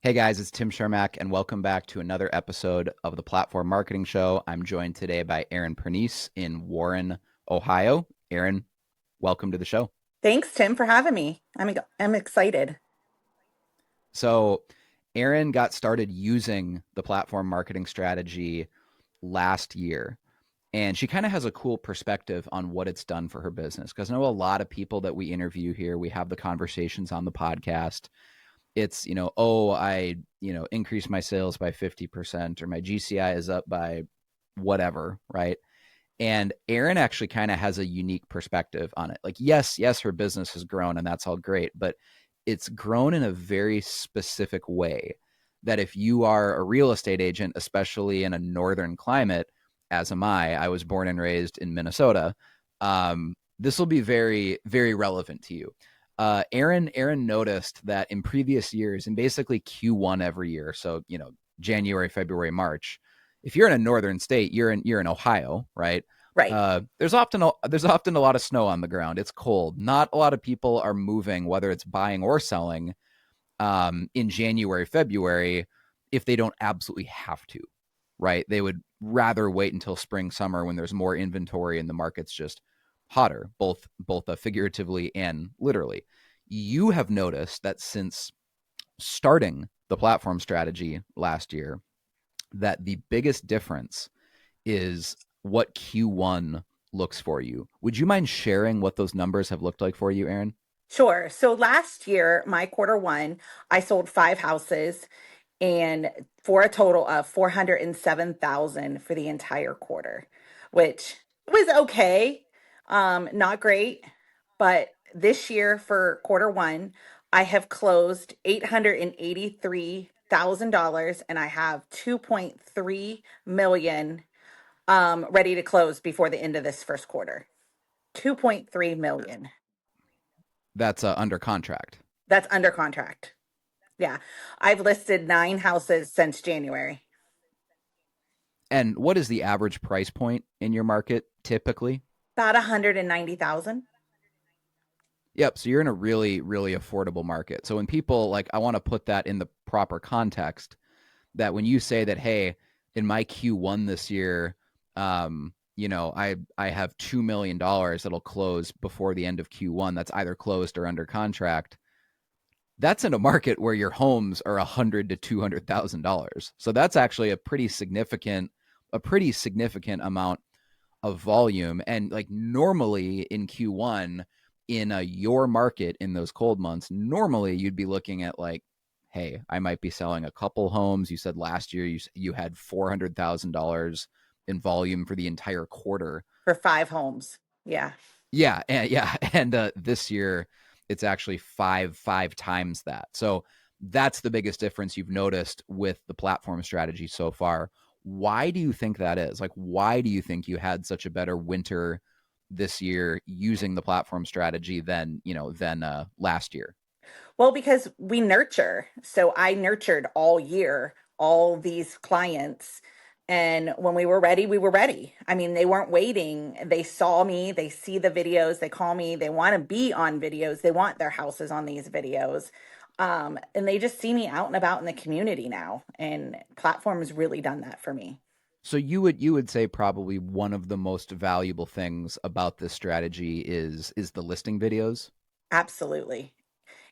Hey guys, it's Tim Shermack, and welcome back to another episode of the Platform Marketing Show. I'm joined today by Erin Pernice in Warren, Ohio. Erin, welcome to the show. Thanks, Tim, for having me. I'm excited. So, Erin got started using the platform marketing strategy last year, and she kind of has a cool perspective on what it's done for her business. Because I know a lot of people that we interview here, we have the conversations on the podcast. It's, oh, I, increased my sales by 50% or my GCI is up by whatever, right? And Erin actually kind of has a unique perspective on it. Like, yes, her business has grown and that's all great, but it's grown in a very specific way that if you are a real estate agent, especially in a northern climate, as am I was born and raised in Minnesota. This will be very, very relevant to you. Erin noticed that in previous years, in basically Q1 every year, so January, February, March, if you're in a northern state, you're in Ohio, right? Right. There's often a lot of snow on the ground. It's cold. Not a lot of people are moving, whether it's buying or selling, in January, February, if they don't absolutely have to, right? They would rather wait until spring, summer when there's more inventory and the market's just hotter, both figuratively and literally. You have noticed that since starting the platform strategy last year, that the biggest difference is what Q1 looks for you. Would you mind sharing what those numbers have looked like for you, Erin? Sure. So last year, my quarter one, I sold five houses and for a total of 407,000 for the entire quarter, which was okay. Not great. But this year for quarter one, I have closed $883,000 and I have 2.3 million ready to close before the end of this first quarter. 2.3 million. That's under contract. That's under contract. Yeah. I've listed nine houses since January. And what is the average price point in your market typically? About 190,000. Yep. So you're in a really, really affordable market. So when people like, I want to put that in the proper context, that when you say that, hey, in my Q1 this year, I have $2 million that'll close before the end of Q1. That's either closed or under contract. That's in a market where your homes are $100,000 to $200,000. So that's actually a pretty significant amount of volume. And like normally in Q1, in your market in those cold months, normally you'd be looking at like, hey, I might be selling a couple homes. You said last year you had $400,000 in volume for the entire quarter. For five homes. Yeah. And this year it's actually five times that. So that's the biggest difference you've noticed with the platform strategy so far. Why do you think that is? Like, why do you think you had such a better winter this year using the platform strategy than last year? Well, because we nurture. So I nurtured all year, all these clients. And when we were ready, we were ready. I mean, they weren't waiting. They saw me, they see the videos, they call me, they want to be on videos, they want their houses on these videos. And they just see me out and about in the community now. And platform has really done that for me. So you would say probably one of the most valuable things about this strategy is the listing videos. Absolutely.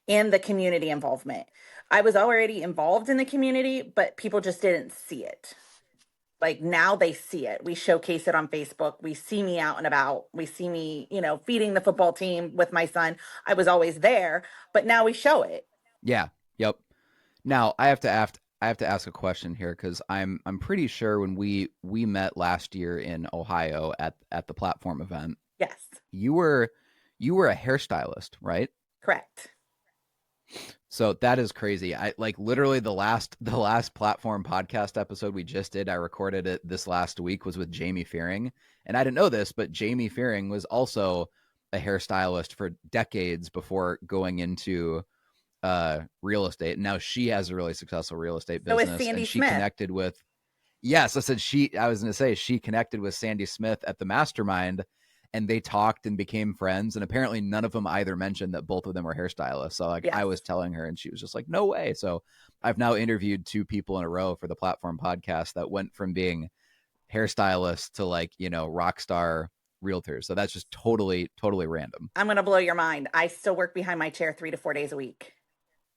And the community involvement. I was already involved in the community, but people just didn't see it. Like now they see it. We showcase it on Facebook. We see me out and about. We see me, feeding the football team with my son. I was always there, but now we show it. Yeah. Yep. Now I have to ask a question here because I'm pretty sure when we met last year in Ohio at the platform event, Yes, you were you were a hairstylist, right? correct. So that is crazy. I like literally the last platform podcast episode we just did. I recorded it this last week was with Jamie Fearing, and I didn't know this, but Jamie Fearing was also a hairstylist for decades before going into real estate. And now she has a really successful real estate So is business, Sandy and she Smith. connected with. Yes, I said she. I was going to say she connected with Sandy Smith at the mastermind, and they talked and became friends. And apparently none of them either mentioned that both of them were hairstylists. So like I Yes. was telling her and she was just like, no way. So I've now interviewed two people in a row for the platform podcast that went from being hairstylists to like, rock star realtors. So that's just totally, totally random. I'm going to blow your mind. I still work behind my chair 3 to 4 days a week.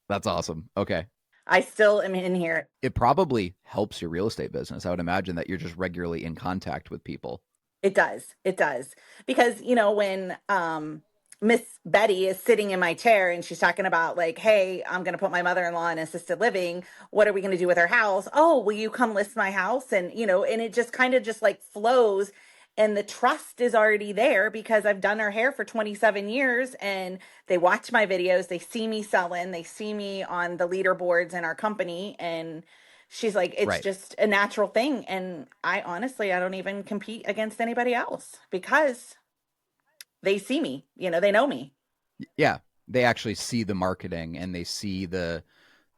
That's awesome. Okay. I still am in here. It probably helps your real estate business. I would imagine that you're just regularly in contact with people. It does. It does. Because, when Miss Betty is sitting in my chair and she's talking about like, hey, I'm going to put my mother-in-law in assisted living. What are we going to do with her house? Oh, will you come list my house? And, and it just kind of just like flows, and the trust is already there because I've done her hair for 27 years, and they watch my videos, they see me selling, they see me on the leaderboards in our company, and she's like, it's Right. just a natural thing. And I honestly, I don't even compete against anybody else because they see me, they know me. Yeah. They actually see the marketing and they see they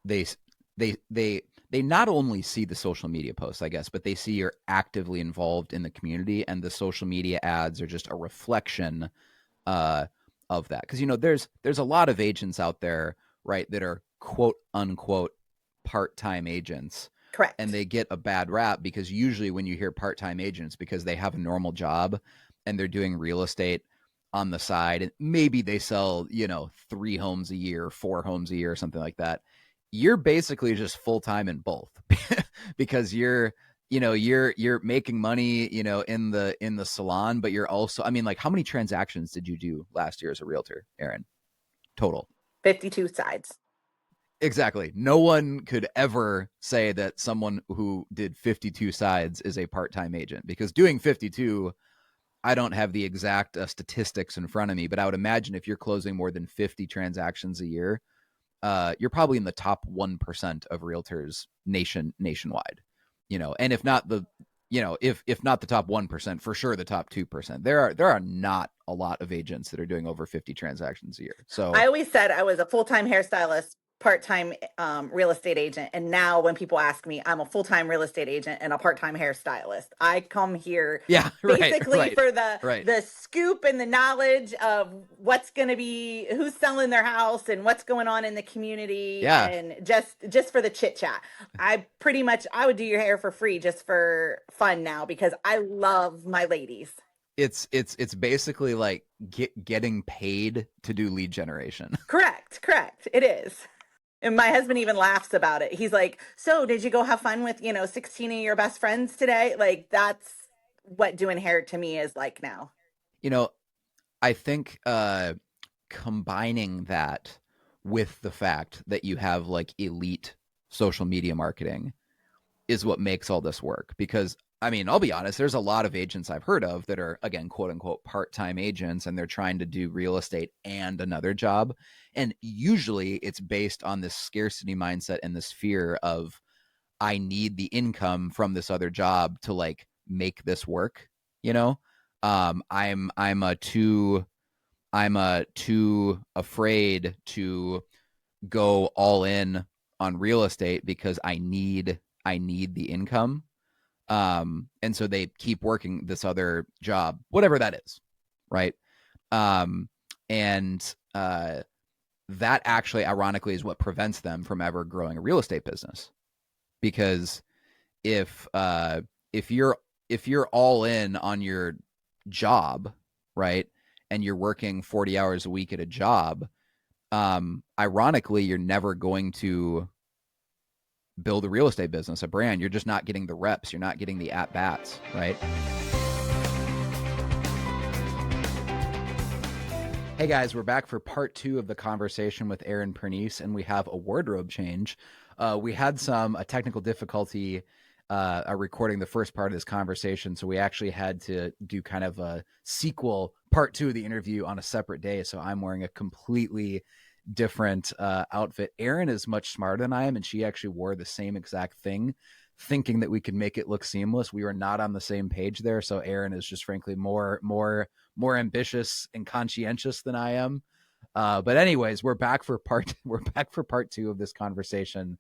they they they not only see the social media posts, I guess, but they see you're actively involved in the community, and the social media ads are just a reflection uh, of that. Because there's a lot of agents out there, right, that are quote unquote part-time agents, and Correct. they get a bad rap because usually when you hear part-time agents, because they have a normal job and they're doing real estate on the side, and maybe they sell 3 homes a year, 4 homes a year, or something like that. You're basically just full-time in both because you're making money in the salon, but you're also, I mean, like, how many transactions did you do last year as a realtor, Erin, total? 52 sides. Exactly. No one could ever say that someone who did 52 sides is a part-time agent, because doing 52, I don't have the exact statistics in front of me, but I would imagine if you're closing more than 50 transactions a year, you're probably in the top 1% of realtors nationwide. And if not if not the top 1%, for sure the top 2%. There are not a lot of agents that are doing over 50 transactions a year. I So always said I was a full-time hairstylist, part-time real estate agent, and now when people ask me, I'm a full-time real estate agent and a part-time hairstylist. I come here yeah, right, basically right, for the right. the scoop and the knowledge of what's going to be, who's selling their house and what's going on in the community, Yeah, and just for the chit chat. I would do your hair for free just for fun now because I love my ladies. it's basically like getting paid to do lead generation. Correct, correct. It is. And my husband even laughs about it. He's like, "So, did you go have fun with, 16 of your best friends today?" Like, that's what doing hair to me is like now. you know, I think combining that with the fact that you have like elite social media marketing is what makes all this work. Because I mean, I'll be honest, there's a lot of agents I've heard of that are, again, quote unquote part-time agents, and they're trying to do real estate and another job. And usually it's based on this scarcity mindset and this fear of, I need the income from this other job to like make this work, you know? I'm too afraid to go all in on real estate because I need the income. And so they keep working this other job, whatever that is, right? Um, and that actually, ironically, is what prevents them from ever growing a real estate business. Because if uh, if you're if you're all in on your job, right, and you're working 40 hours a week at a job, ironically, you're never going to build a real estate business, a brand. You're just not getting the reps. You're not getting the at bats, right? Hey guys, we're back for part 2 of the conversation with Erin Pernice, and we have a wardrobe change. We had a technical difficulty recording the first part of this conversation, so we actually had to do kind of a sequel, part 2 of the interview, on a separate day. So I'm wearing a completely different outfit. Erin is much smarter than I am, and she actually wore the same exact thing, thinking that we could make it look seamless. We were not on the same page there. So Erin is just frankly more ambitious and conscientious than I am. But anyways, we're back for part 2 of this conversation.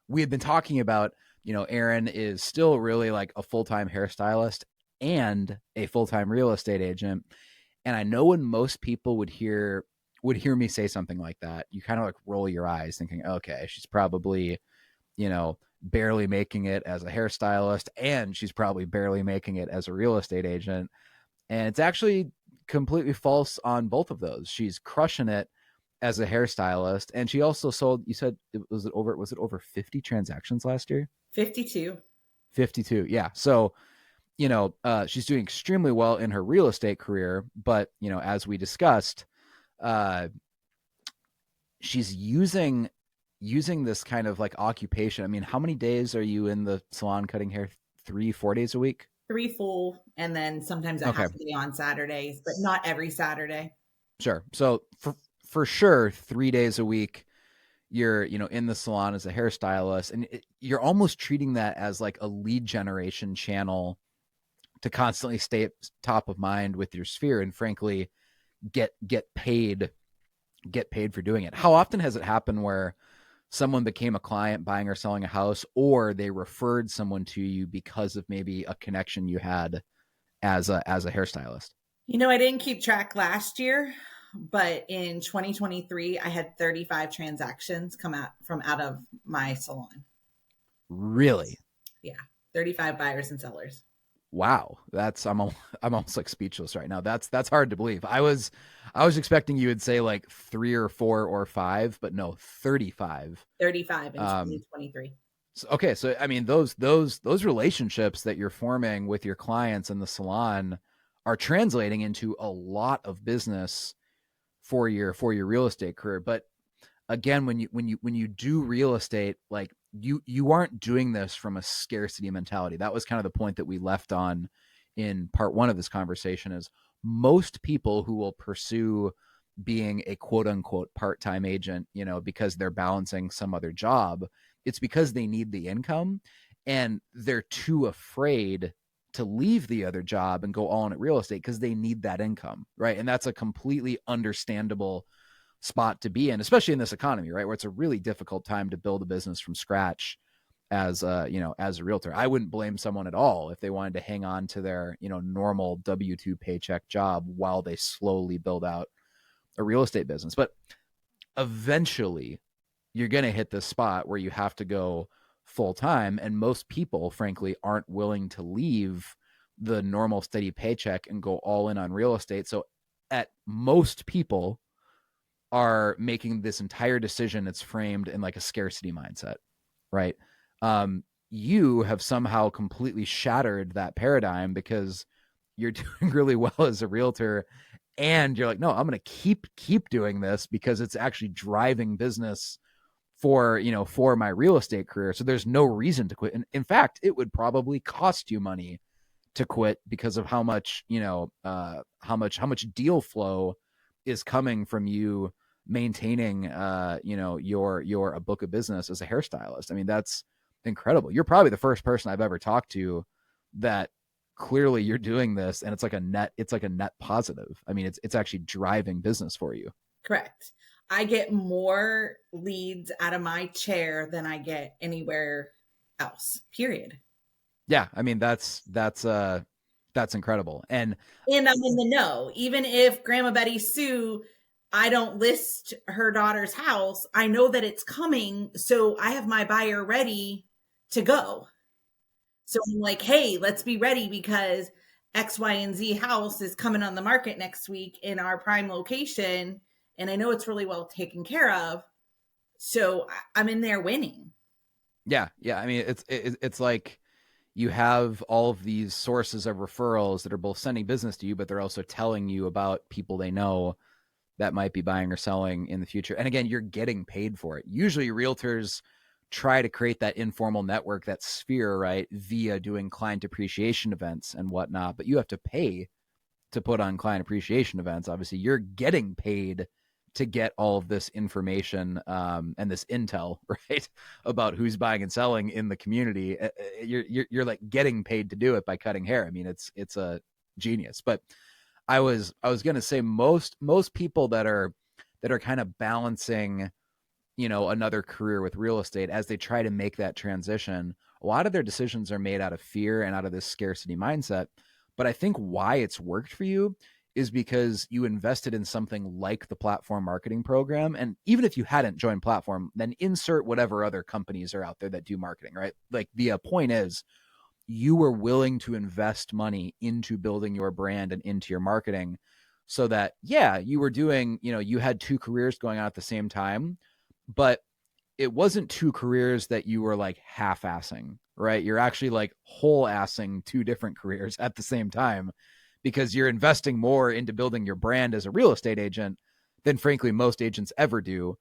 We had been talking about, Erin is still really like a full-time hairstylist, and a full-time real estate agent. And I know when most people would hear me say something like that, you kind of like roll your eyes thinking, okay, she's probably, barely making it as a hairstylist, and she's probably barely making it as a real estate agent. And it's actually completely false on both of those. She's crushing it as a hairstylist, and she also sold. You said it was over 50 transactions last year? 52. 52, yeah. So she's doing extremely well in her real estate career, but as we discussed, uh, she's using this kind of like occupation. I mean, how many days are you in the salon cutting hair? 3-4 days a week? 3 full, and then sometimes a Okay, half a day on Saturdays, but not every Saturday. sure. So for sure, 3 days a week, you're in the salon as a hairstylist, and you're almost treating that as like a lead generation channel to constantly stay top of mind with your sphere, and frankly, get get paid get paid for doing it. How often has it happened where someone became a client buying or selling a house, or they referred someone to you because of maybe a connection you had as a hairstylist? I didn't keep track last year, but in 2023, I had 35 transactions come out of my salon. Really? Yeah, 35 buyers and sellers. Wow, I'm almost like speechless right now. That's hard to believe. I was expecting you would say like 3 or 4 or 5, but no, 35. 35 in Um, 2023. okay, so I mean those relationships that you're forming with your clients in the salon are translating into a lot of business for your real estate career. But again, when you do real estate, like you aren't doing this from a scarcity mentality. That was kind of the point that we left on in part one of this conversation. Is most people who will pursue being a quote unquote part-time agent, because they're balancing some other job, it's because they need the income, and they're too afraid to leave the other job and go all in at real estate because they need that income, right? And that's a completely understandable spot to be in, especially in this economy, right? Where it's a really difficult time to build a business from scratch as a realtor. I wouldn't blame someone at all if they wanted to hang on to their, normal W-2 paycheck job while they slowly build out a real estate business. But eventually you're going to hit this spot where you have to go full time. And most people, frankly, aren't willing to leave the normal steady paycheck and go all in on real estate. So at most people are making this entire decision, it's framed in like a scarcity mindset, right? You have somehow completely shattered that paradigm because you're doing really well as a realtor, and you're like, no, I'm going to keep doing this because it's actually driving business for my real estate career. So there's no reason to quit. And in fact, it would probably cost you money to quit because of how much deal flow is coming from you maintaining your a book of business as a hairstylist. I mean, that's incredible. You're probably the first person I've ever talked to that clearly you're doing this, and it's like a net positive. I mean, it's actually driving business for you. Correct. I get more leads out of my chair than I get anywhere else, period. Yeah, I mean that's incredible. And And I'm in the know. Even if Grandma Betty Sue, I don't list her daughter's house, I know that it's coming. So I have my buyer ready to go. So I'm like, hey, let's be ready because X, Y, and Z house is coming on the market next week in our prime location. And I know it's really well taken care of. So I'm in there winning. yeah, I mean it's like you have all of these sources of referrals that are both sending business to you, but they're also telling you about people they know that might be buying or selling in the future. And again, you're getting paid for it. Usually realtors try to create that informal network, that sphere, right, via doing client appreciation events and whatnot, but you have to pay to put on client appreciation events. Obviously, you're getting paid to get all of this information and this intel, right, about who's buying and selling in the community. You're like getting paid to do it by cutting hair. I mean, it's a genius. But I was gonna say most people that are kind of balancing another career with real estate as they try to make that transition, a lot of their decisions are made out of fear and out of this scarcity mindset. But I think why it's worked for you is because you invested in something like the platform marketing program. And even if you hadn't joined platform, then insert whatever other companies are out there that do marketing, right? Like the point is, you were willing to invest money into building your brand and into your marketing so that, yeah, you were doing, you had two careers going on at the same time, but it wasn't two careers that you were like half-assing, right? You're actually like whole-assing two different careers at the same time because you're investing more into building your brand as a real estate agent than frankly most agents ever do,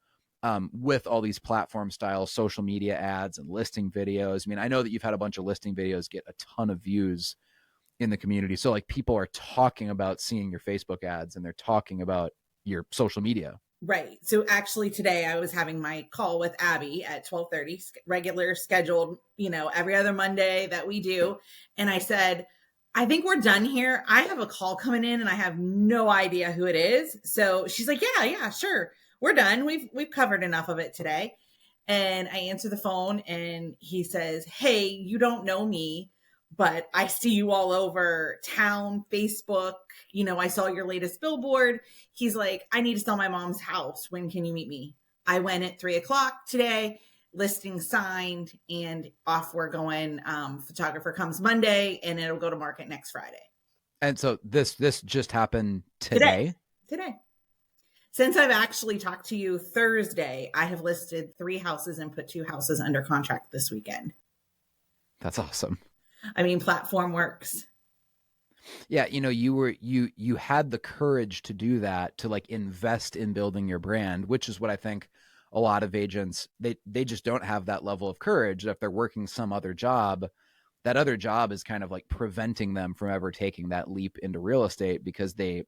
with all these platform style social media ads and listing videos. I mean, I know that you've had a bunch of listing videos get a ton of views in the community. So like people are talking about seeing your Facebook ads and they're talking about your social media. Right. So actually today I was having my call with Abby at 12:30, regular scheduled, every other Monday that we do. And I said, I think we're done here. I have a call coming in and I have no idea who it is. So she's like, yeah, sure. We're done. We've covered enough of it today. And I answer the phone and he says, hey, you don't know me, but I see you all over town, Facebook. I saw your latest billboard. He's like, I need to sell my mom's house. When can you meet me? I went at 3:00 today, listing signed, and off we're going. Photographer comes Monday and it'll go to market next Friday. And so this just happened today? Today. Since I've actually talked to you Thursday, I have listed 3 houses and put 2 houses under contract this weekend. That's awesome. I mean, platform works. Yeah, you had the courage to do that, to like invest in building your brand, which is what I think a lot of agents, they just don't have that level of courage. If they're working some other job, that other job is kind of like preventing them from ever taking that leap into real estate because they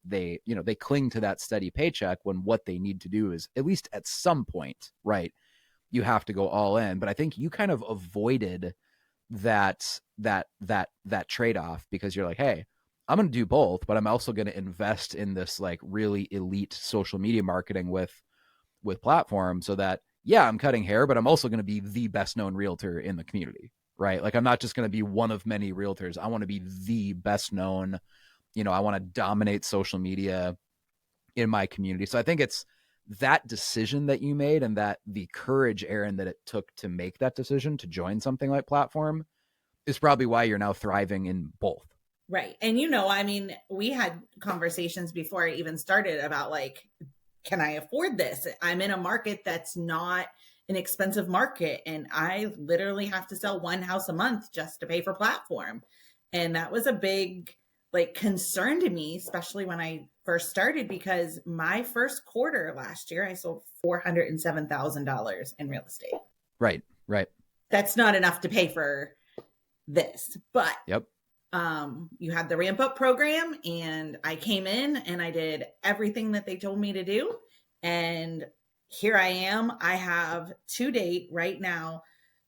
cling to that steady paycheck when what they need to do is, at least at some point, right, you have to go all in. But I think you kind of avoided that trade-off because you're like, hey, I'm going to do both, but I'm also going to invest in this like really elite social media marketing with platform so that, yeah, I'm cutting hair, but I'm also going to be the best known realtor in the community, right? Like I'm not just going to be one of many realtors. I want to be the best known, I want to dominate social media in my community. So I think it's that decision that you made and that the courage, Erin, that it took to make that decision to join something like platform is probably why you're now thriving in both. Right. And, I mean, we had conversations before I even started about like, can I afford this? I'm in a market that's not an expensive market. And I literally have to sell 1 house a month just to pay for platform. And that was a big like concern to me, especially when I first started, because my first quarter last year, I sold $407,000 in real estate. Right. That's not enough to pay for this, but yep. You had the ramp up program and I came in and I did everything that they told me to do. And here I am. I have to date right now,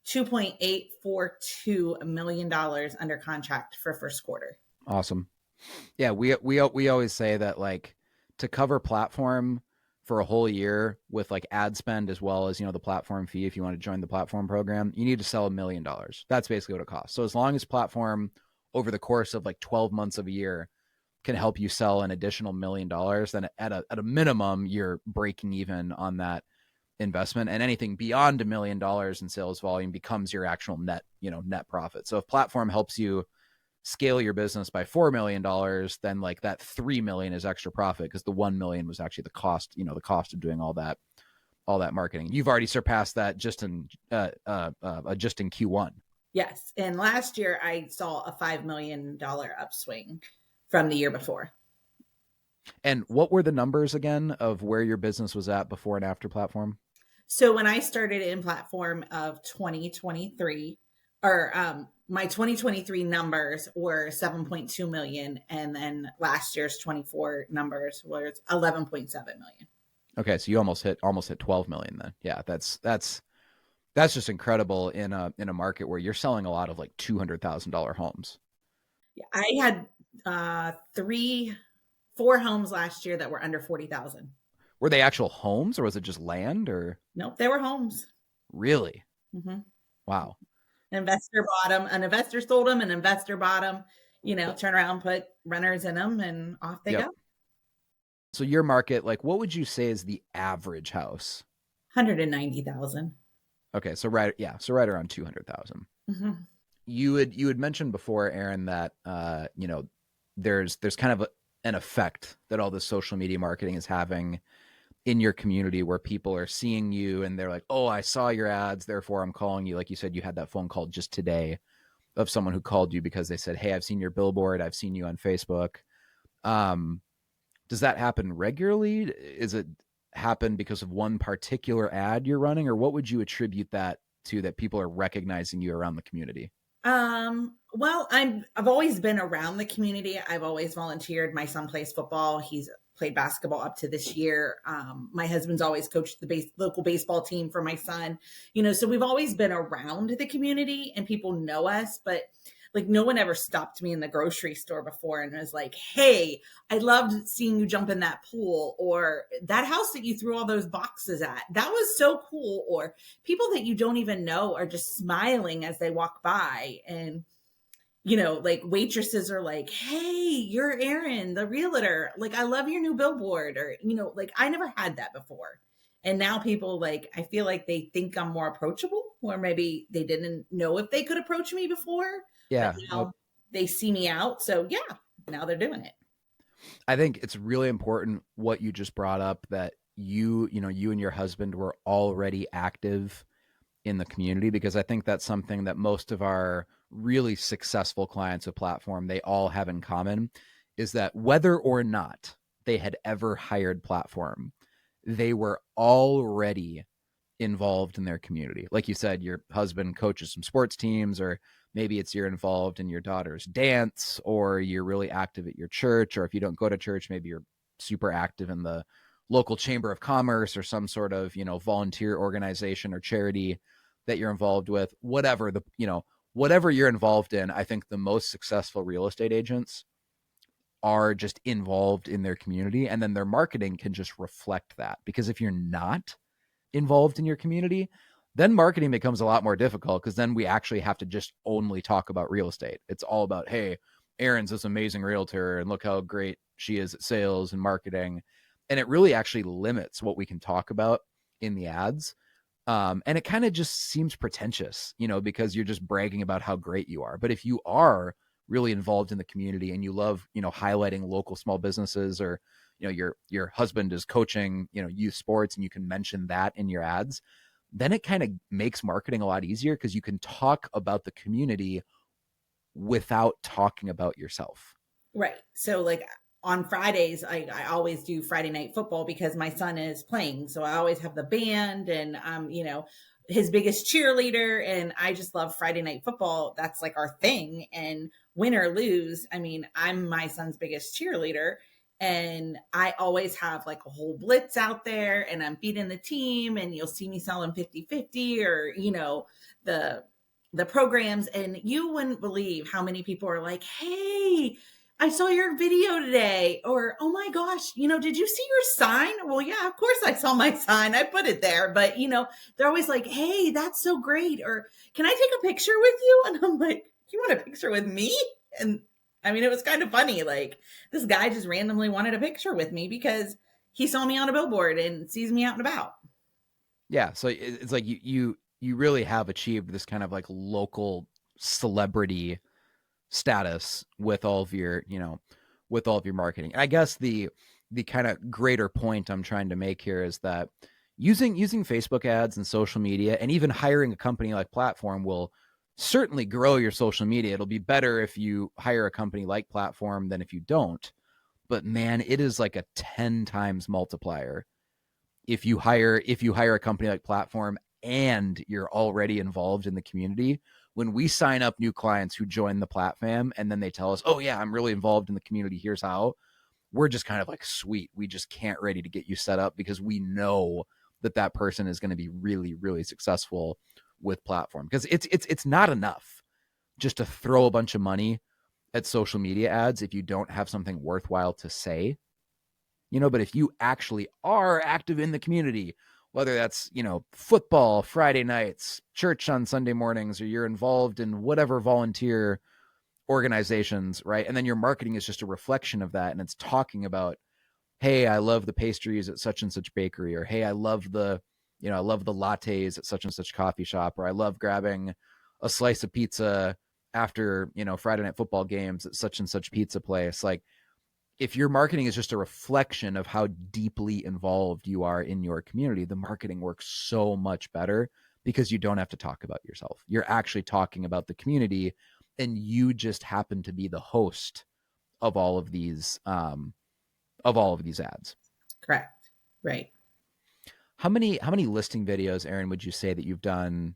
$2.842 million under contract for first quarter. Awesome. Yeah. We always say that like to cover platform for a whole year with like ad spend, as well as, the platform fee, if you want to join the platform program, you need to sell $1 million. That's basically what it costs. So as long as platform over the course of like 12 months of a year can help you sell an additional $1 million, then at a minimum, you're breaking even on that investment, and anything beyond $1 million in sales volume becomes your actual net profit. So if platform helps you scale your business by $4 million, then like that $3 million is extra profit because the $1 million was actually the cost of doing all that marketing. You've already surpassed that just in Q1. Yes. And last year I saw a $5 million upswing from the year before. And what were the numbers again of where your business was at before and after platform? So when I started in platform of 2023, or my 2023 numbers were 7.2 million. And then last year's 24 numbers was 11.7 million. Okay. So you almost hit 12 million then. Yeah. That's just incredible in a market where you're selling a lot of like $200,000 homes. Yeah, I had 4 homes last year that were under 40,000. Were they actual homes or was it just land or? Nope, they were homes. Really? Mm-hmm. Wow. An investor bought them. An investor sold them. An investor bought them. turn around, put renters in them, and off they go. Yep. So your market, like, what would you say is the average house? 190,000. Okay, so right around 200,000. Mm-hmm. You had mentioned before, Erin, that there's kind of an effect that all this social media marketing is having in your community, where people are seeing you and they're like, "Oh, I saw your ads, therefore I'm calling you." Like you said, you had that phone call just today of someone who called you because they said, "Hey, I've seen your billboard, I've seen you on Facebook." Um, does that happen regularly? Is it happen because of one particular ad you're running, or what would you attribute that to, that people are recognizing you around the community? Well, I've always been around the community. I've always volunteered. My son plays football. He's played basketball up to this year. My husband's always coached the local baseball team for my son. So we've always been around the community and people know us, but like no one ever stopped me in the grocery store before and was like, "Hey, I loved seeing you jump in that pool," or "That house that you threw all those boxes at, that was so cool," or people that you don't even know are just smiling as they walk by. And like waitresses are like, "Hey, you're Erin, the realtor. Like, I love your new billboard." Or, like I never had that before. And now people, like, I feel like they think I'm more approachable, or maybe they didn't know if they could approach me before, but Yeah, no, now they see me out. So yeah, now they're doing it. I think it's really important what you just brought up, that you and your husband were already active in the community, because I think that's something that most of our really successful clients of platform, they all have in common, is that whether or not they had ever hired platform, they were already involved in their community. Like you said, your husband coaches some sports teams, or maybe it's you're involved in your daughter's dance, or you're really active at your church, or if you don't go to church, maybe you're super active in the local chamber of commerce or some sort of, volunteer organization or charity that you're involved with. Whatever you're involved in, I think the most successful real estate agents are just involved in their community, and then their marketing can just reflect that. Because if you're not involved in your community, then marketing becomes a lot more difficult, because then we actually have to just only talk about real estate. It's all about, hey, Erin's this amazing realtor and look how great she is at sales and marketing. And it really actually limits what we can talk about in the ads. And it kind of just seems pretentious, because you're just bragging about how great you are. But if you are really involved in the community and you love, highlighting local small businesses, or, your husband is coaching, youth sports, and you can mention that in your ads, then it kind of makes marketing a lot easier, because you can talk about the community without talking about yourself. Right. So like on Fridays, I always do Friday night football because my son is playing. So I always have the band, and his biggest cheerleader, and I just love Friday night football. That's like our thing. And win or lose, I mean, I'm my son's biggest cheerleader. And I always have like a whole blitz out there, and I'm beating the team, and you'll see me selling 50-50, or, the programs. And you wouldn't believe how many people are like, "Hey, I saw your video today," or, "Oh my gosh, did you see your sign?" Well, yeah, of course I saw my sign. I put it there. But, they're always like, "Hey, that's so great." Or, "Can I take a picture with you?" And I'm like, "You want a picture with me?" And I mean, it was kind of funny. Like, this guy just randomly wanted a picture with me because he saw me on a billboard and sees me out and about. Yeah. So it's like you really have achieved this kind of like local celebrity status with all of your, with all of your marketing. And I guess the kind of greater point I'm trying to make here is that using Facebook ads and social media, and even hiring a company like Platform, will certainly grow your social media. It'll be better if you hire a company like Platform than if you don't. But man, it is like a 10 times multiplier if you hire a company like Platform and you're already involved in the community. When we sign up new clients who join the platform and then they tell us, "Oh yeah, I'm really involved in the community, here's how," we're just kind of like, "Sweet, we just can't ready to get you set up," because we know that person is going to be really, really successful with Platform. Because it's not enough just to throw a bunch of money at social media ads if you don't have something worthwhile to say. But if you actually are active in the community, whether that's, football Friday nights, church on Sunday mornings, or you're involved in whatever volunteer organizations, right? And then your marketing is just a reflection of that. And it's talking about, hey, I love the pastries at such and such bakery, or hey, I love the lattes at such and such coffee shop, or I love grabbing a slice of pizza after, Friday night football games at such and such pizza place. Like, if your marketing is just a reflection of how deeply involved you are in your community, the marketing works so much better because you don't have to talk about yourself. You're actually talking about the community, and you just happen to be the host of all of these ads. Correct. Right. How many listing videos, Erin, would you say that you've done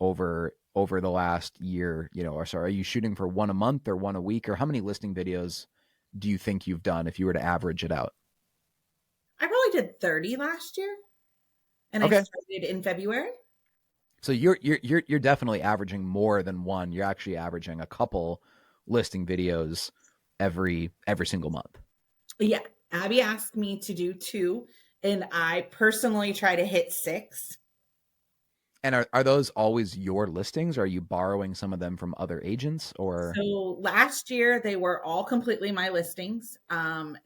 over the last year? Or sorry, are you shooting for one a month or one a week, or how many listing videos do you think you've done if you were to average it out? I probably did 30 last year, and I Okay. started in February. So you're definitely averaging more than one. You're actually averaging a couple listing videos every single month. Yeah. Abby asked me to do 2, and I personally try to hit 6. And are those always your listings? Or are you borrowing some of them from other agents, or? So last year they were all completely my listings.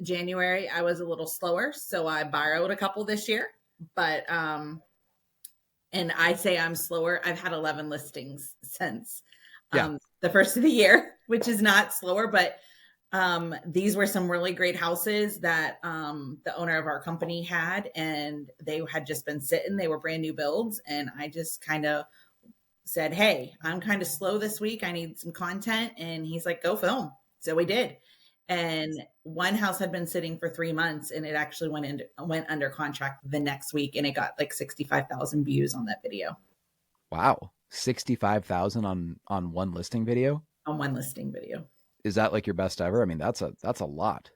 January I was a little slower, so I borrowed a couple this year. But and I say I'm slower. I've had 11 listings since Yeah. the first of the year, which is not slower, but these were some really great houses that the owner of our company had, and they had just been sitting. They were brand new builds, and I just kind of said, "Hey, I'm kind of slow this week. I need some content." And he's like, "Go film." So we did. And one house had been sitting for 3 months, and it actually went under contract the next week, and it got like 65,000 views on that video, Wow. 65,000 on one listing video? on one listing video. Is that like your best ever? I mean, that's a lot.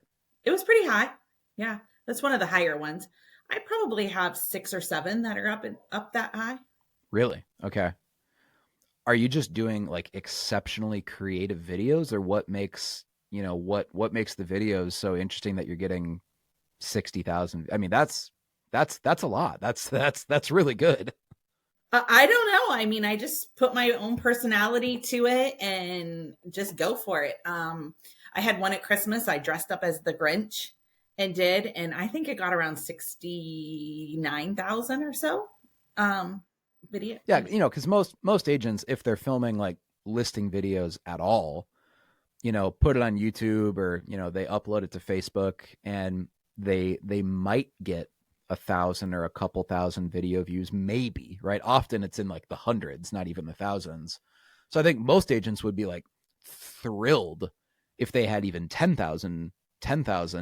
It was pretty high. Yeah, that's one of the higher ones. I probably have 6 or 7 that are up that high. Really? Okay. Are you just doing like exceptionally creative videos, or what makes the videos so interesting that you're getting 60,000? I mean, that's a lot. That's really good. I don't know. I mean, I just put my own personality to it and just go for it. I had one at Christmas. I dressed up as the Grinch and I think it got around 69,000 or so. Video. Yeah, because most agents, if they're filming like listing videos at all, put it on YouTube, or they upload it to Facebook, and they might get 1,000 or a couple thousand video views, maybe, right? Often it's in like the hundreds, not even the thousands. So I think most agents would be like thrilled if they had even 10,000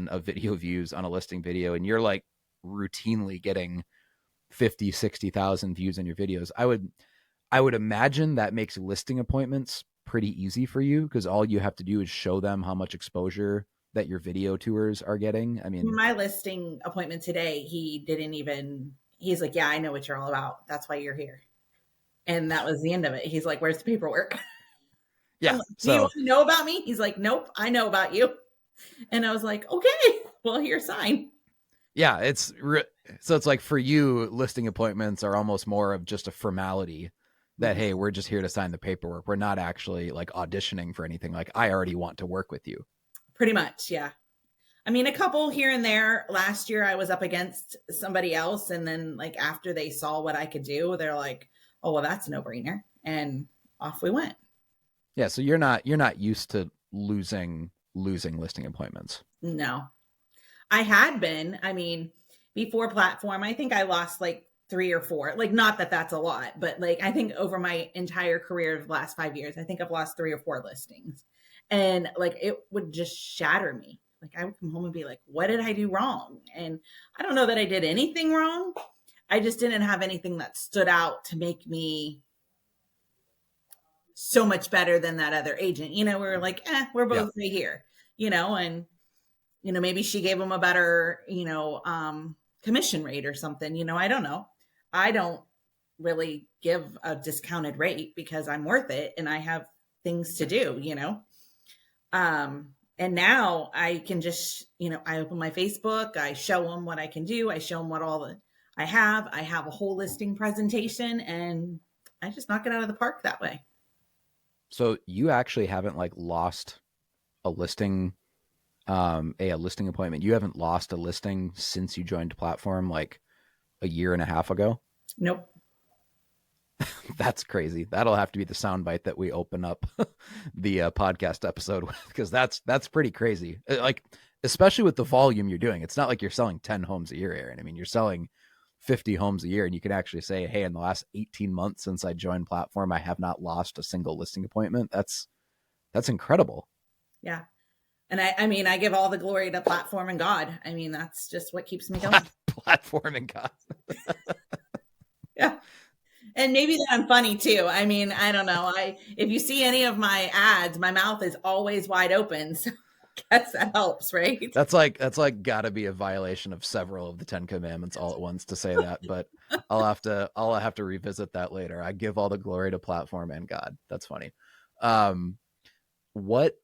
of video views on a listing video, and you're like routinely getting 50, 60,000 views on your videos. I would imagine that makes listing appointments pretty easy for you, because all you have to do is show them how much exposure that your video tours are getting. I mean, My listing appointment today, he's like, "Yeah, I know what you're all about. That's why you're here." And that was the end of it. He's like, "Where's the paperwork?" I'm yeah. like, "Do you So want to know about me?" He's like, "Nope, I know about you." And I was like, "Okay, well, here's sign." yeah, so it's like for you, listing appointments are almost more of just a formality that, hey, we're just here to sign the paperwork. We're not actually like auditioning for anything. Like, I already want to work with you. Pretty much, yeah. I mean, a couple here and there. Last year I was up against somebody else, and then like after they saw what I could do, they're like, "Oh, well, that's a no-brainer." And off we went. Yeah, so you're not used to losing listing appointments. No. I had been. I mean, before platform, I think I lost like 3 or 4. Like, not that that's a lot, but like I think over my entire career of the last 5 years, I think I've lost 3 or 4 listings. And like it would just shatter me. Like I would come home and be like, "What did I do wrong?" And I don't know that I did anything wrong. I just didn't have anything that stood out to make me so much better than that other agent. We were like, we're Yeah. both right here, and maybe she gave them a better, commission rate or something. I don't know. I don't really give a discounted rate because I'm worth it and I have things to do. And now I can just, I open my Facebook, I show them what I can do. I show them what I have a whole listing presentation, and I just knock it out of the park that way. So you actually haven't like lost a listing, a listing appointment. You haven't lost a listing since you joined the platform like a year and a half ago. Nope. That's crazy. That'll have to be the soundbite that we open up the podcast episode with, because that's pretty crazy. Like, especially with the volume you're doing, it's not like you're selling 10 homes a year, Aaron. I mean, you're selling 50 homes a year, and you can actually say, "Hey, in the last 18 months since I joined platform, I have not lost a single listing appointment." That's incredible. Yeah. And I mean, I give all the glory to platform and God. I mean, that's just what keeps me going. Platform and God. Yeah. And maybe that I'm funny too. I mean, I don't know. If you see any of my ads, my mouth is always wide open. So I guess that helps, right? That's like gotta be a violation of several of the 10 commandments all at once to say that, but I'll have to revisit that later. I give all the glory to platform and God. That's funny. Um, what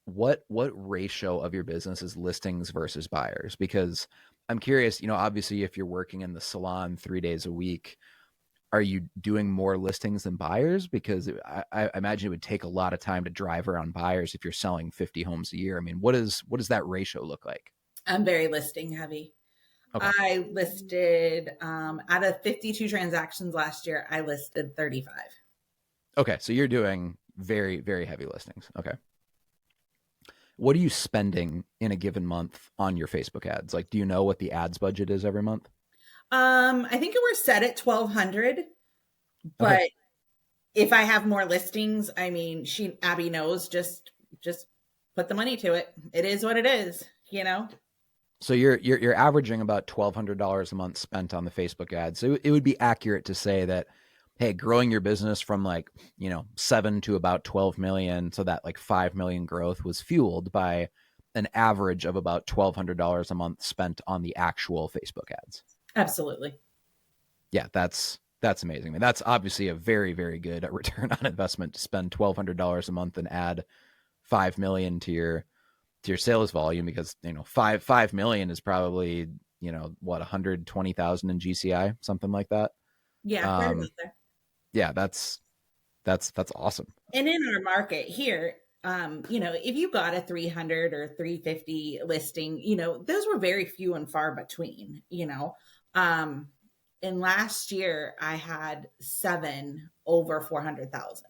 what ratio of your business is listings versus buyers? Because I'm curious, obviously if you're working in the salon 3 days a week, are you doing more listings than buyers? Because I imagine it would take a lot of time to drive around buyers if you're selling 50 homes a year. I mean, what does that ratio look like? I'm very listing heavy. Okay. I listed out of 52 transactions last year, I listed 35. Okay. So you're doing very, very heavy listings. Okay. What are you spending in a given month on your Facebook ads? Like, do you know what the ads budget is every month? I think it was set at 1,200, Okay. but if I have more listings, I mean, Abby knows, just put the money to it. It is what it is, you know? So you're averaging about $1,200 a month spent on the Facebook ads. So it would be accurate to say that, hey, growing your business from like 7 to about 12 million, so that like 5 million growth was fueled by an average of about $1,200 a month spent on the actual Facebook ads. Absolutely. Yeah, that's amazing. I mean, that's obviously a very, very good return on investment to spend $1,200 a month and add 5 million to your sales volume, because 5 million is probably what, 120,000 in GCI, something like that. Yeah, right um about there. yeah, that's awesome. And in our market here, if you got a 300 or 350 listing, those were very few and far between, Um, and last year I had 7 over 400,000.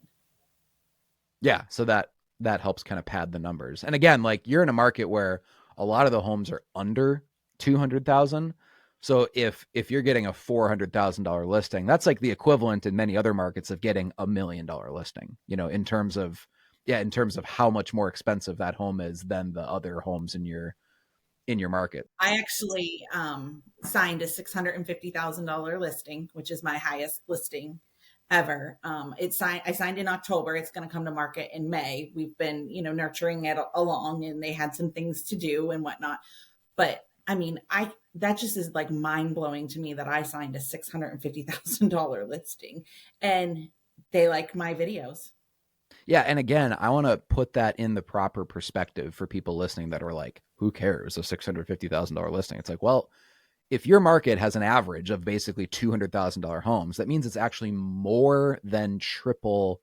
Yeah, so that helps kind of pad the numbers. And again, like, you're in a market where a lot of the homes are under 200,000. So if you're getting a $400,000 listing, that's like the equivalent in many other markets of getting $1 million listing, in terms of how much more expensive that home is than the other homes in your market. I actually signed a $650,000 listing, which is my highest listing ever. I signed in October. It's going to come to market in May. We've been, nurturing it along, and they had some things to do and whatnot. But I mean, that just is like mind blowing to me that I signed a $650,000 listing, and they like my videos. Yeah, and again, I want to put that in the proper perspective for people listening that are like, who cares, a $650,000 listing? It's like, well, if your market has an average of basically $200,000 homes, that means it's actually more than triple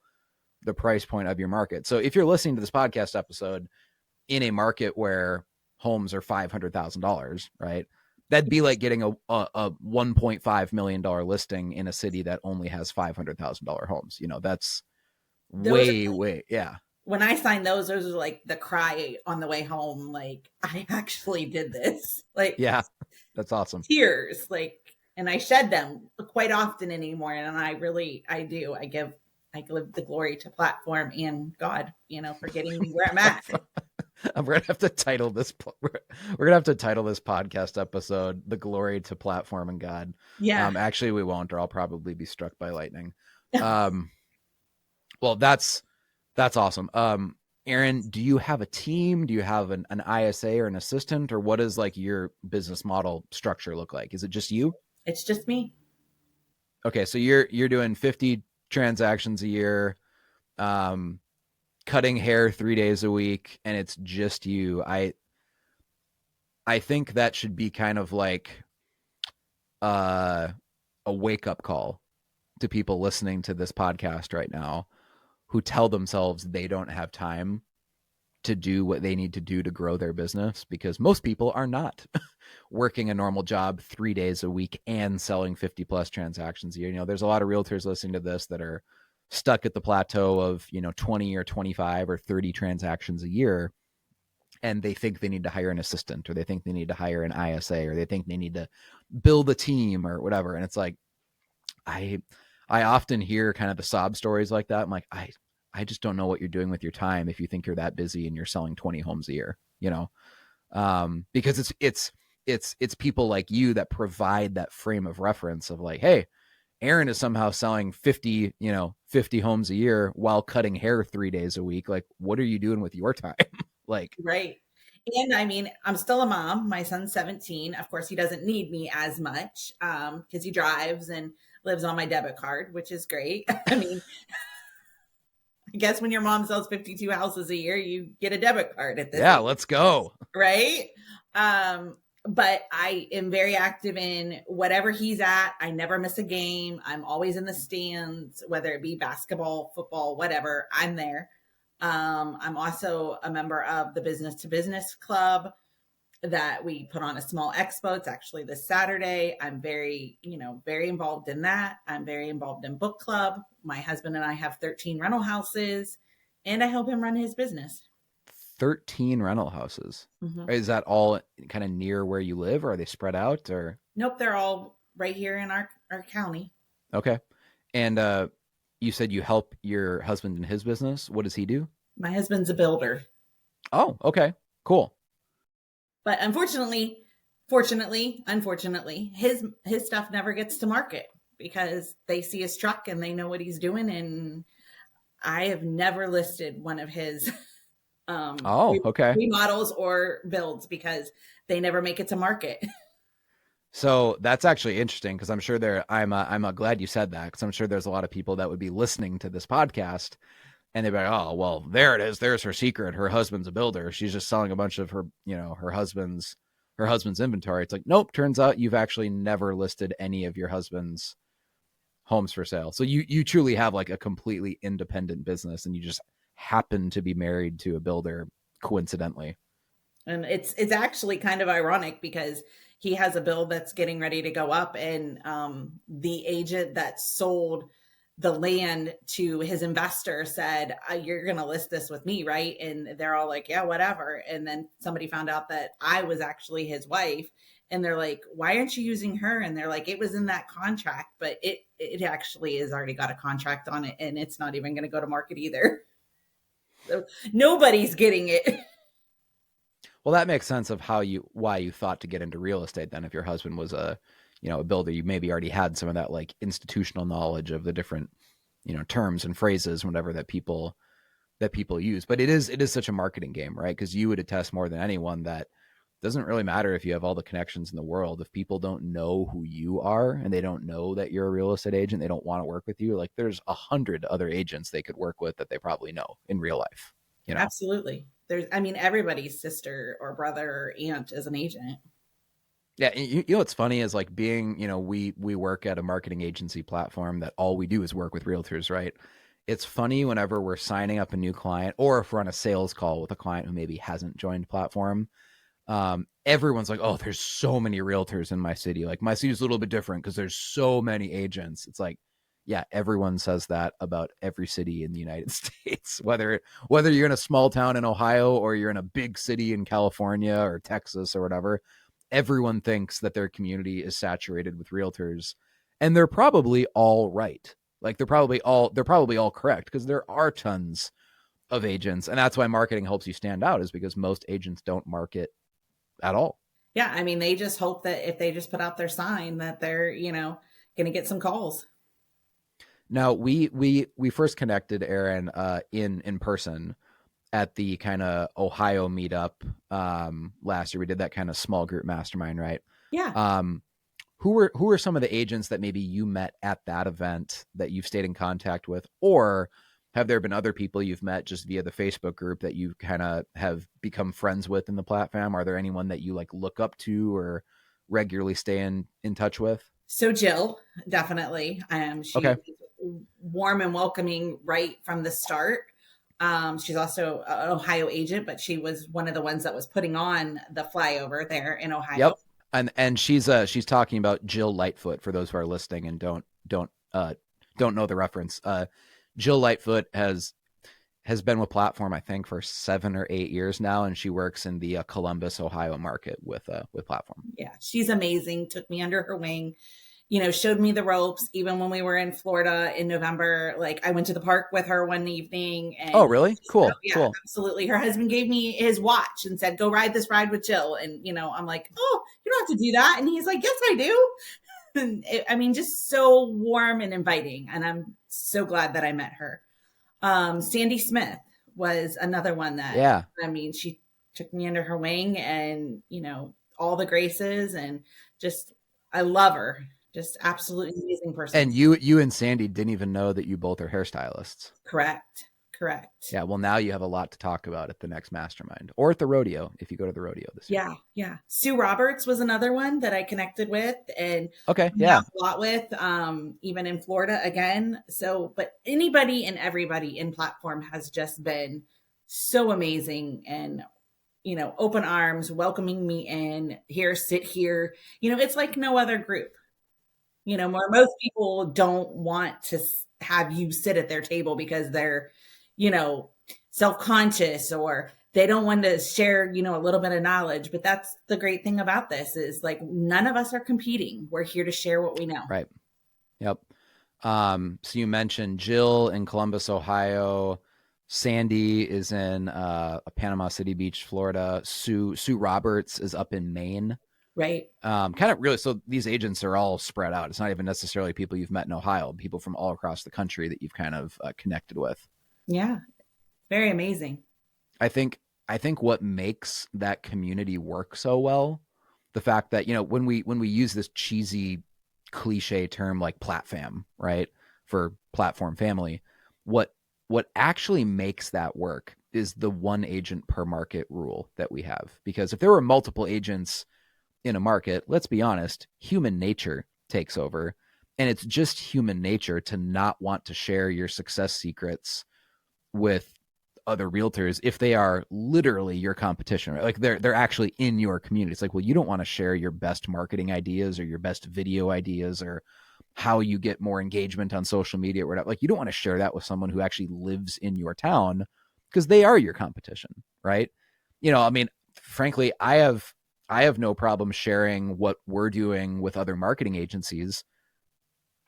the price point of your market. So if you're listening to this podcast episode in a market where homes are $500,000, right? That'd be like getting a $1.5 million listing in a city that only has $500,000 homes. That's Those way, yeah. When I signed those are like the cry on the way home. Like, I actually did this. Like, Yeah, that's awesome. tears. Like, and I shed them quite often anymore. And I do. I give the glory to platform and God, for getting me where I'm at. We're gonna have to title this. We're gonna have to title this podcast episode "The Glory to Platform and God." Yeah. Actually, we won't, or I'll probably be struck by lightning. Um, well, that's awesome. Erin, do you have a team? Do you have an ISA or an assistant, or what does like your business model structure look like? Is it just you? It's just me. Okay, so you're doing 50 transactions a year, um, cutting hair 3 days a week, and it's just you. I think that should be kind of like uh, a wake up call to people listening to this podcast right now. who tell themselves they don't have time to do what they need to do to grow their business, because most people are not working a normal job 3 days a week and selling 50 plus transactions a year. There's a lot of realtors listening to this that are stuck at the plateau of, 20 or 25 or 30 transactions a year. And they think they need to hire an assistant, or they think they need to hire an ISA, or they think they need to build a team or whatever. And it's like, I often hear kind of the sob stories like that. I'm like, I just don't know what you're doing with your time if you think you're that busy and you're selling 20 homes a year, because it's people like you that provide that frame of reference of like, hey, Erin is somehow selling 50 homes a year while cutting hair 3 days a week. Like, what are you doing with your time? Like, Right. And I mean, I'm still a mom. My son's 17. Of course, he doesn't need me as much because he drives and lives on my debit card, which is great. I mean, I guess when your mom sells 52 houses a year, you get a debit card at this yeah, age, let's go. right? But I am very active in whatever he's at. I never miss a game. I'm always in the stands, whether it be basketball, football, whatever, I'm there. I'm also a member of the Business to Business Club that we put on a small expo. It's actually this Saturday. I'm very, very involved in that. I'm very involved in book club. My husband and I have 13 rental houses, and I help him run his business. 13 rental houses. Mm-hmm. Is that all kind of near where you live, or are they spread out, or? Nope, they're all right here in our county. Okay. And you said you help your husband in his business. What does he do? My husband's a builder. Oh, okay. Cool. But unfortunately, his stuff never gets to market because they see his truck and they know what he's doing. And I have never listed one of his okay. remodels or builds because they never make it to market. So that's actually interesting, because I'm sure I'm glad you said that, because I'm sure there's a lot of people that would be listening to this podcast and they'd be like, oh, well, there it is. There's her secret. Her husband's a builder. She's just selling a bunch of her husband's inventory. It's like, nope. Turns out you've actually never listed any of your husband's homes for sale. So you truly have like a completely independent business, and you just happen to be married to a builder coincidentally. And it's actually kind of ironic because he has a build that's getting ready to go up, and the agent that sold the land to his investor said, you're going to list this with me, right? And they're all like, yeah, whatever. And then somebody found out that I was actually his wife, and they're like, why aren't you using her? And they're like, it was in that contract, but it actually has already got a contract on it, and it's not even going to go to market either. So nobody's getting it. Well, that makes sense of why you thought to get into real estate then. If your husband was a builder, you maybe already had some of that like institutional knowledge of the different, terms and phrases, whatever that people use. But it is such a marketing game, right? Because you would attest more than anyone that doesn't really matter if you have all the connections in the world. If people don't know who you are and they don't know that you're a real estate agent, they don't want to work with you. Like, there's 100 other agents they could work with that they probably know in real life. Absolutely. Everybody's sister or brother or aunt is an agent. Yeah, you know what's funny is like being, we work at a marketing agency platform that all we do is work with realtors, right? It's funny whenever we're signing up a new client, or if we're on a sales call with a client who maybe hasn't joined platform, everyone's like, oh, there's so many realtors in my city. Like, my city's a little bit different because there's so many agents. It's like, yeah, everyone says that about every city in the United States, whether you're in a small town in Ohio or you're in a big city in California or Texas or whatever. Everyone thinks that their community is saturated with realtors, and they're probably all right. Like, they're probably all correct, because there are tons of agents, and that's why marketing helps you stand out, is because most agents don't market at all. Yeah, they just hope that if they just put out their sign that they're, going to get some calls. Now, we first connected, Erin, in person at the kind of Ohio meetup last year. We did that kind of small group mastermind, right? Yeah. Who were some of the agents that maybe you met at that event that you've stayed in contact with, or have there been other people you've met just via the Facebook group that you kind of have become friends with in the platform? Are there anyone that you like look up to, or regularly stay in touch with? So Jill, definitely. She Okay. was warm and welcoming right from the start. She's also an Ohio agent, but she was one of the ones that was putting on the flyover there in Ohio. Yep. And she's talking about Jill Lightfoot for those who are listening and don't know the reference. Jill Lightfoot has been with Platform, I think, for 7 or 8 years now, and she works in the Columbus, Ohio market with Platform. Yeah, she's amazing. Took me under her wing, showed me the ropes. Even when we were in Florida in November, like I went to the park with her one evening, and Oh, really? oh, Cool. yeah, Cool. absolutely. Her husband gave me his watch and said, "Go ride this ride with Jill." And I'm like, "Oh, you don't have to do that." And he's like, "Yes, I do." And just so warm and inviting. And I'm so glad that I met her. Sandy Smith was another one that, Yeah. she took me under her wing and, all the graces, and just, I love her. Just absolutely amazing person. And you and Sandy didn't even know that you both are hairstylists. Correct. Yeah. Well, now you have a lot to talk about at the next mastermind or at the rodeo if you go to the rodeo this year. Yeah. Yeah. Sue Roberts was another one that I connected with and Okay. Yeah. a lot with, even in Florida again. So, but anybody and everybody in Platform has just been so amazing and, open arms, welcoming me in here, sit here. It's like no other group. More most people don't want to have you sit at their table because they're, self-conscious, or they don't want to share, a little bit of knowledge. But that's the great thing about this is like none of us are competing. We're here to share what we know. Right. Yep. So you mentioned Jill in Columbus, Ohio. Sandy is in Panama City Beach, Florida. Sue Roberts is up in Maine. Right. Kind of really, so these agents are all spread out. It's not even necessarily people you've met in Ohio, people from all across the country that you've kind of connected with. Yeah. Very amazing. I think what makes that community work so well, the fact that, when we use this cheesy cliche term like platfam, right, for platform family, what actually makes that work is the one agent per market rule that we have. Because if there were multiple agents in a market, let's be honest, human nature takes over. And it's just human nature to not want to share your success secrets with other realtors if they are literally your competition, right? Like they're actually in your community. It's like, well, you don't want to share your best marketing ideas or your best video ideas or how you get more engagement on social media or whatever. Like you don't want to share that with someone who actually lives in your town because they are your competition, right? Frankly, I have no problem sharing what we're doing with other marketing agencies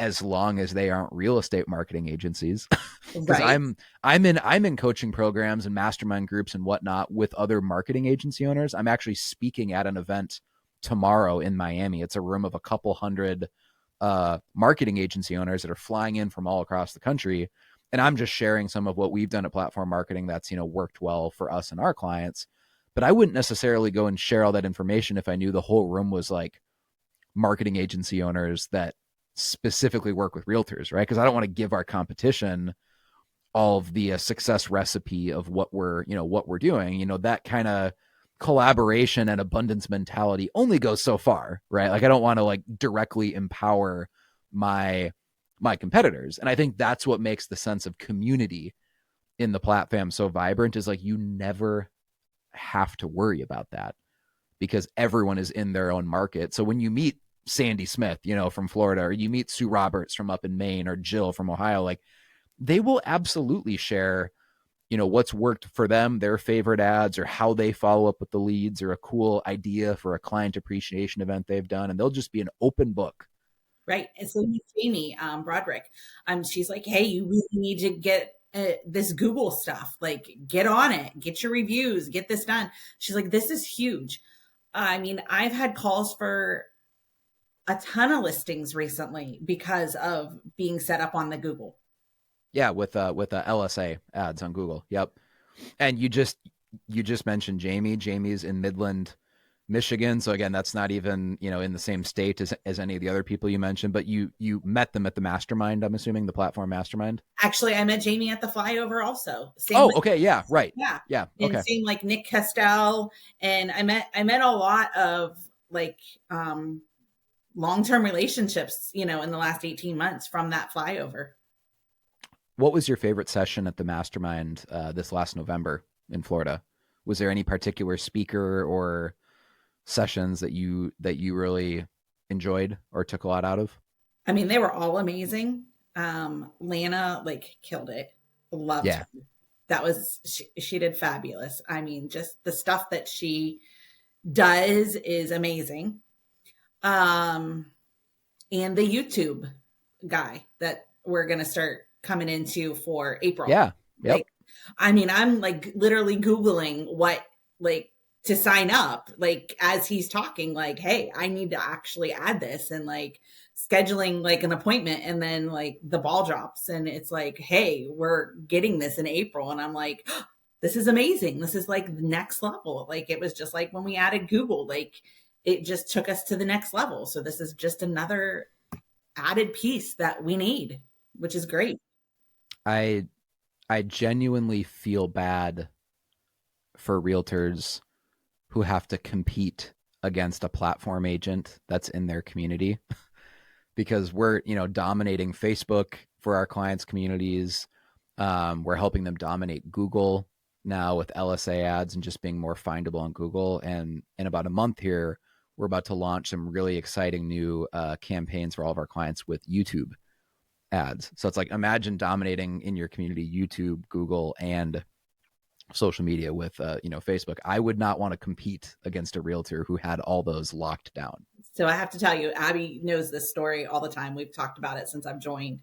as long as they aren't real estate marketing agencies. Because Right. I'm in coaching programs and mastermind groups and whatnot with other marketing agency owners. I'm actually speaking at an event tomorrow in Miami. It's a room of a couple hundred marketing agency owners that are flying in from all across the country. And I'm just sharing some of what we've done at Platform Marketing that's, worked well for us and our clients. But I wouldn't necessarily go and share all that information if I knew the whole room was like marketing agency owners that specifically work with realtors, right? Because I don't want to give our competition all of the success recipe of what we're doing. That kind of collaboration and abundance mentality only goes so far, right? Like I don't want to like directly empower my competitors. And I think that's what makes the sense of community in the platform so vibrant is like you never have to worry about that because everyone is in their own market. So when you meet Sandy Smith, from Florida, or you meet Sue Roberts from up in Maine, or Jill from Ohio, like they will absolutely share, what's worked for them, their favorite ads, or how they follow up with the leads, or a cool idea for a client appreciation event they've done. And they'll just be an open book. Right. And so Jamie Broderick, she's like, hey, you really need to get this Google stuff, like get on it, get your reviews, get this done. She's like, this is huge. I've had calls for a ton of listings recently because of being set up on the Google. Yeah, with LSA ads on Google. Yep. And you just mentioned Jamie. Jamie's in Midland, Michigan. So again, that's not even, in the same state as any of the other people you mentioned, but you met them at the mastermind, I'm assuming, the platform mastermind. Actually, I met Jamie at the flyover also. Okay. Yeah. Right. Yeah. Yeah. And okay. same like Nick Castell. And I met a lot of like long-term relationships, in the last 18 months from that flyover. What was your favorite session at the mastermind this last November in Florida? Was there any particular speaker or sessions that you really enjoyed or took a lot out of? I mean, they were all amazing. Lana killed it. Loved Yeah. her. She did fabulous. I mean, just the stuff that she does is amazing. And the YouTube guy that we're going to start coming into for April. Yeah. Yep. Like, I mean, I'm literally Googling what, to sign up, as he's talking, hey, I need to actually add this, and scheduling an appointment, and then the ball drops and it's hey, we're getting this in April. And I'm like, oh, this is amazing. This is the next level. It was just when we added Google, it just took us to the next level. So this is just another added piece that we need, which is great. I I genuinely feel bad for realtors who have to compete against a platform agent that's in their community because we're, dominating Facebook for our clients' communities. We're helping them dominate Google now with LSA ads and just being more findable on Google. And in about a month here, we're about to launch some really exciting new campaigns for all of our clients with YouTube ads. So it's imagine dominating in your community YouTube, Google, and social media with Facebook. I would not want to compete against a realtor who had all those locked down. So I have to tell you, Abby knows this story all the time. We've talked about it since I've joined.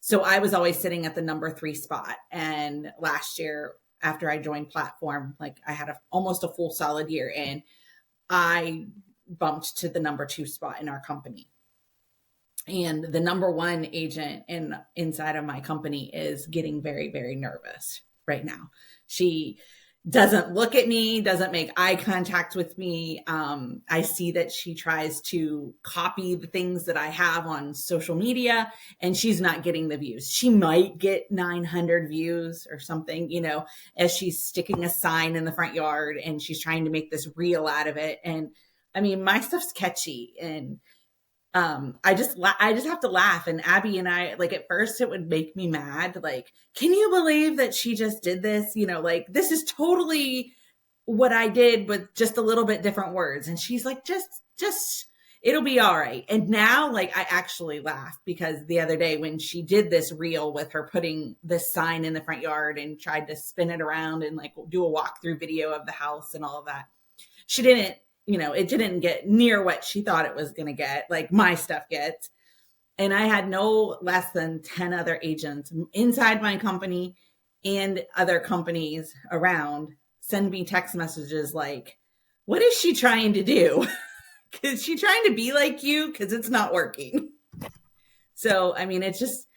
So I was always sitting at the number 3 spot. And last year, after I joined platform, I had almost a full solid year, and I bumped to the number 2 spot in our company. And the number 1 agent inside of my company is getting very, very nervous right now. She doesn't look at me, doesn't make eye contact with me. I see that she tries to copy the things that I have on social media, and she's not getting the views. She might get 900 views or something, as she's sticking a sign in the front yard and she's trying to make this reel out of it. And I mean, my stuff's catchy, and I just have to laugh. And Abby and I, at first it would make me mad. Can you believe that she just did this? This is totally what I did with just a little bit different words. And she's like, just, it'll be all right. And now, I actually laugh because the other day when she did this reel with her putting this sign in the front yard and tried to spin it around and do a walkthrough video of the house and all of that, she didn't, it didn't get near what she thought it was going to get, my stuff gets. And I had no less than 10 other agents inside my company and other companies around send me text messages what is she trying to do? Is she trying to be like you? Because it's not working. So, I mean, it's just,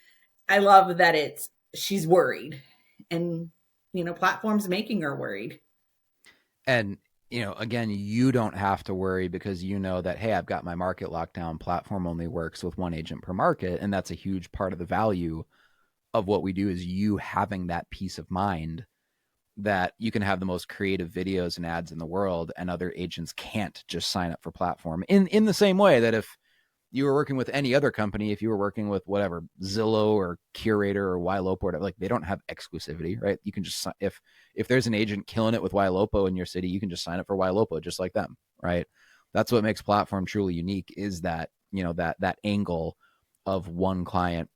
I love that she's worried, and, platform's making her worried. And again, you don't have to worry because you know that, hey, I've got my market locked down. Platform only works with 1 agent per market. And that's a huge part of the value of what we do is you having that peace of mind that you can have the most creative videos and ads in the world and other agents can't just sign up for platform in the same way that if you were working with any other company, if you were working with whatever Zillow or Curator or Ylopo or whatever, they don't have exclusivity, right? You can just, if there's an agent killing it with Ylopo in your city, you can just sign up for Ylopo just like them, right? That's what makes platform truly unique is that, that angle of one client,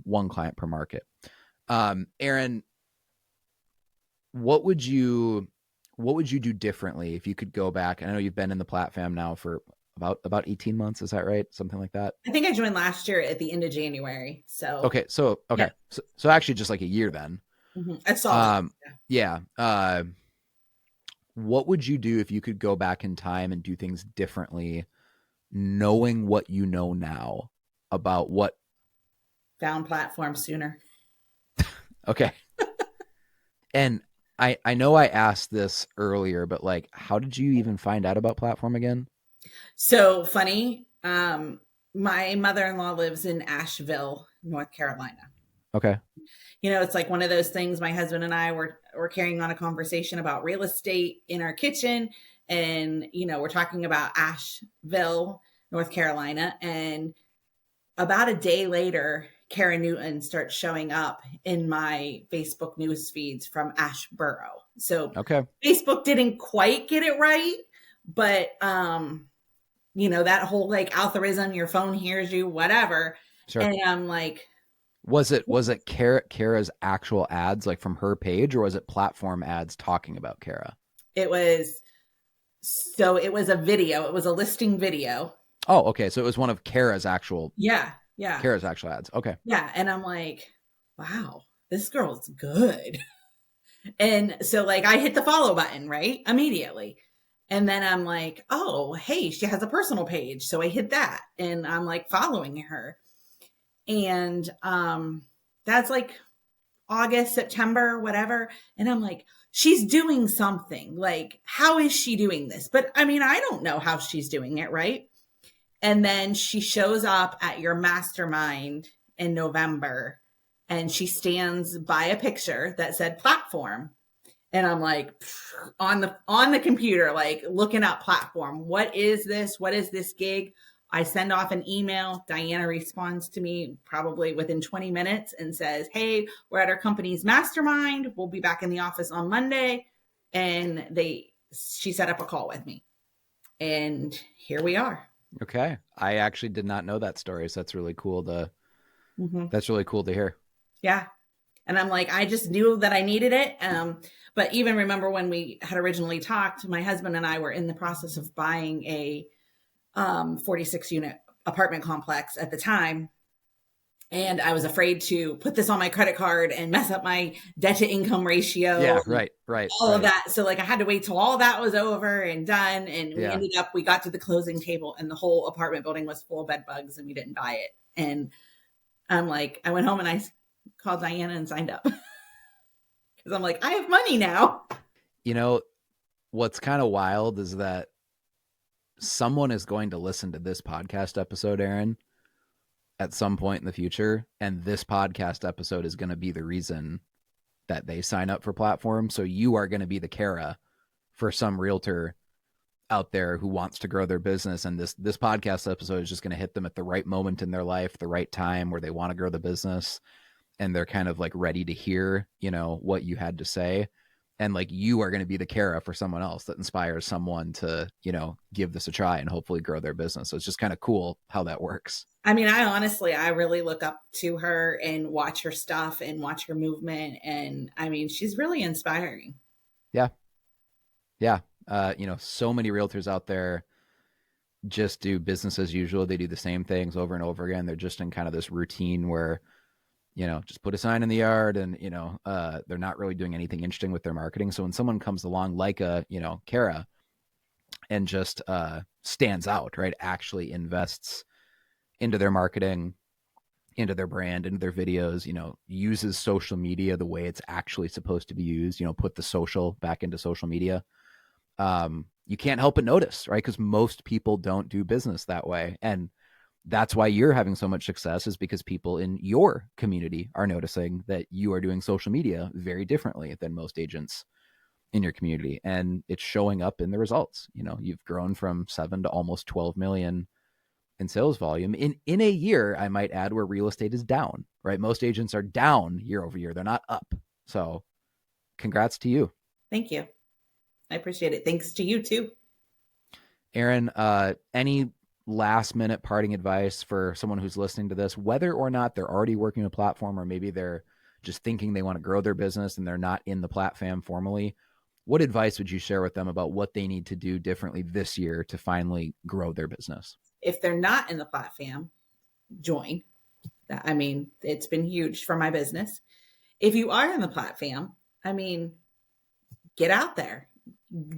one client per market. Erin, what would you do differently if you could go back? I know you've been in the platform now for about 18 months. Is that right? Something like that. I think I joined last year at the end of January. So, okay. Yeah. So actually just like a year then. Mm-hmm. I saw that. Yeah. What would you do if you could go back in time and do things differently, knowing what you know now about what? Found platform sooner. Okay. And I know I asked this earlier, but how did you even find out about platform again? So funny. My mother-in-law lives in Asheville, North Carolina. Okay. It's one of those things. My husband and I were carrying on a conversation about real estate in our kitchen. And, we're talking about Asheville, North Carolina. And about a day later, Karen Newton starts showing up in my Facebook news feeds from Ashboro. So Okay. Facebook didn't quite get it right, but that whole like algorithm, your phone hears you, whatever. Sure. And I'm like, Was it Kara's actual ads, like from her page, or was it platform ads talking about Kara? it was a video. It was a listing video. Oh, okay. So it was one of Kara's actual Yeah. ads. Okay. Yeah. And I'm like, wow, this girl's good. And so like I hit the follow button, right? Immediately. And then I'm like, oh, hey, she has a personal page. So I hit that and I'm like following her. And that's like August, September, whatever. And I'm like, she's doing something. Like, how is she doing this? But I mean, I don't know how she's doing it, right? And then she shows up at your mastermind in November and she stands by a picture that said platform. And I'm like on the computer, like looking up platform. What is this? What is this gig? I send off an email. Diana responds to me probably within 20 minutes and says, hey, we're at our company's mastermind. We'll be back in the office on Monday. And she set up a call with me. And here we are. Okay. I actually did not know that story. So that's really cool that's really cool to hear. Yeah. And I'm like, I just knew that I needed it. But even remember when we had originally talked, my husband and I were in the process of buying a 46 unit apartment complex at the time. And I was afraid to put this on my credit card and mess up my debt to income ratio. Yeah, right. All of that. So like I had to wait till all that was over and done. And we got to the closing table and the whole apartment building was full of bed bugs and we didn't buy it. And I'm like, I went home and I called Diana and signed up. Because I'm like, I have money now. What's kind of wild is that someone is going to listen to this podcast episode, Erin, at some point in the future. And this podcast episode is going to be the reason that they sign up for platform. So you are going to be the Kara for some realtor out there who wants to grow their business. And this podcast episode is just going to hit them at the right moment in their life, the right time where they want to grow the business. And they're kind of like ready to hear, what you had to say. And like you are going to be the Kara for someone else that inspires someone to, give this a try and hopefully grow their business. So it's just kind of cool how that works. I mean, I really look up to her and watch her stuff and watch her movement. And I mean, she's really inspiring. Yeah. Yeah. So many realtors out there just do business as usual. They do the same things over and over again. They're just in kind of this routine where, just put a sign in the yard and, they're not really doing anything interesting with their marketing. So when someone comes along like Kara and just stands out, right, actually invests into their marketing, into their brand, into their videos, uses social media the way it's actually supposed to be used, put the social back into social media. You can't help but notice, right? Because most people don't do business that way. And that's why you're having so much success, is because people in your community are noticing that you are doing social media very differently than most agents in your community. And it's showing up in the results. You've grown from 7 to almost 12 million in sales volume in a year, I might add, where real estate is down, right? Most agents are down year over year. They're not up. So congrats to you. Thank you. I appreciate it. Thanks to you too. Erin, any last minute parting advice for someone who's listening to this, whether or not they're already working a platform or maybe they're just thinking they want to grow their business and they're not in the platform formally? What advice would you share with them about what they need to do differently this year to finally grow their business? If they're not in the platform, join. I mean, it's been huge for my business. If you are in the platform, I mean, get out there.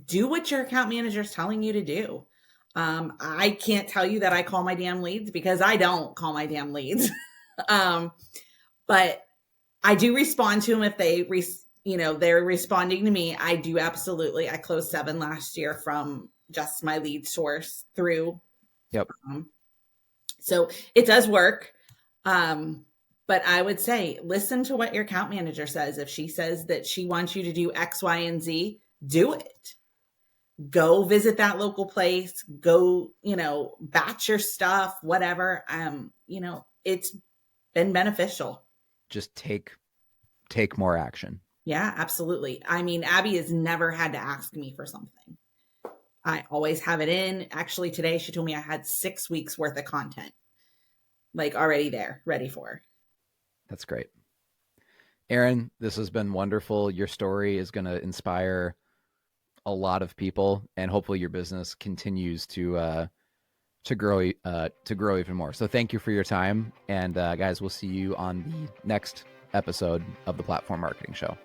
Do what your account manager is telling you to do. I can't tell you that I call my damn leads because I don't call my damn leads. But I do respond to them if they're responding to me. I do absolutely. I closed 7 last year from just my lead source through. Yep. So it does work. But I would say, listen to what your account manager says. If she says that she wants you to do X, Y, and Z, do it. go visit that local place, go, batch your stuff, whatever. It's been beneficial. Just take more action. Yeah, absolutely. I mean, Abby has never had to ask me for something. I always have it in. Actually, today she told me I had 6 weeks worth of content, like already there, ready for her. That's great. Erin, this has been wonderful. Your story is going to inspire a lot of people, and hopefully your business continues to grow even more. So thank you for your time, and guys, we'll see you on the next episode of the Platform Marketing Show.